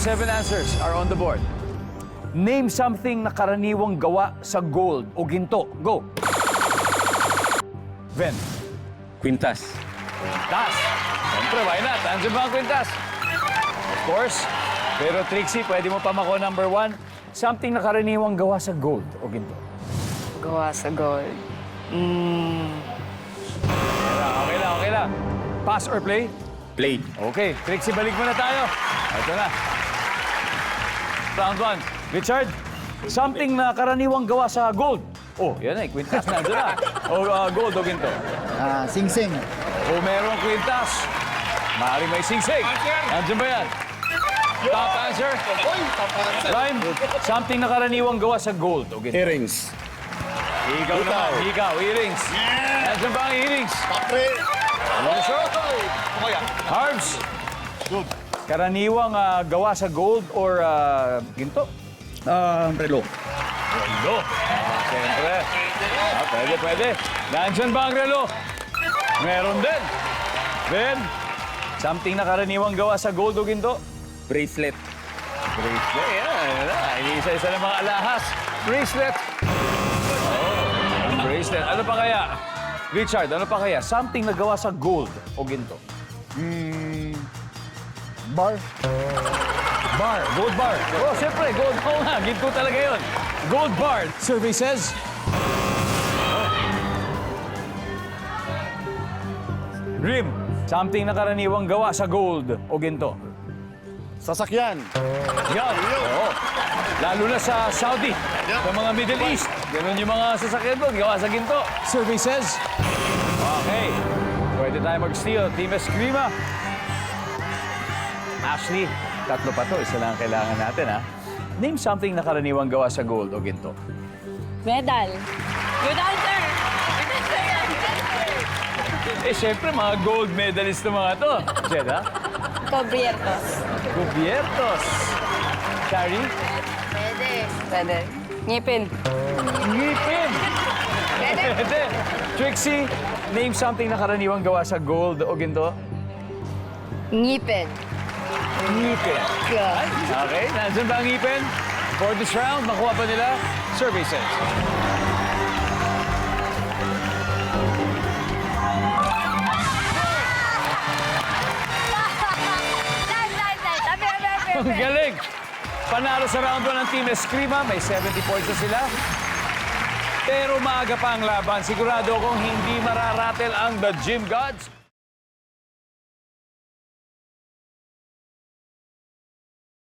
7 answers are on the board. Name something na karaniwang gawa sa gold o ginto. Go. Ven. Quintas. Quintas. Siyempre, why not? Andiyan ba ang quintas? Of course. Pero Trixie, pwede mo pa mako number 1. Something na karaniwang gawa sa gold o ginto. Gawa sa gold. Okay lang. Pass or play? Play. Okay, Trixie, balik mo na tayo. Ito na. Round 1. Richard, something na karaniwang gawa sa gold. Oh, yan ay, quintas na. Ito na. O gold o ginto. Sing-sing. O merong quintas. Maaaring may sing-sing. Nandiyan ba yan? Top answer? Rhyme, something na karaniwang gawa sa gold o ginto. Earrings. Ikaw naman, ikaw, earrings. Nandiyan ba ang earrings? Kapre. Harbs, karaniwang gawa sa gold or ginto? Relo. Relo. Siyempre. Pwede. Nandiyan ba ang relo? Meron din. Ben, something na karaniwang gawa sa gold o ginto? Bracelet. Bracelet. Yan. Isa-isa ng mga alahas. Bracelet. Oh, bracelet. Ano pa kaya? Richard, ano pa kaya? Something na gawa sa gold o ginto? Bar. Bar. Gold bar. Oh, siyempre. Gold. Oo nga. Ginto talaga yun. Gold bar. Survey says... Rim. Something na karaniwang gawa sa gold o ginto? Sasakyan. Yan. Oo. Lalo na sa Saudi, sa mga Middle East. Ganun yung mga sasakyan doon, gawa sa ginto. Survey says... Okay. Pwede tayo mag-steal. Team Eskrima. Ashley, tatlo pa to. Isa lang ang kailangan natin, ha? Name something na karaniwang gawa sa gold o ginto. Medal. Good answer! Eh, syempre, mga gold medalist na mga to. Jed, ha? Cubiertos. Cubiertos. Shari? Pwede. Ngipin. Ngipin. Pwede. Trixie, name something na karaniwang gawa sa gold o ginto. Ngipin. Ngipin. Okay, nandiyan ba ang ngipin? For this round, makuha pa nila? Survey says. Ang galing! Panalo sa round 1 ng Team Eskrima. May 70 points na sila. Pero maaga pa ang laban. Sigurado akong hindi mararatel ang The Gym Gods.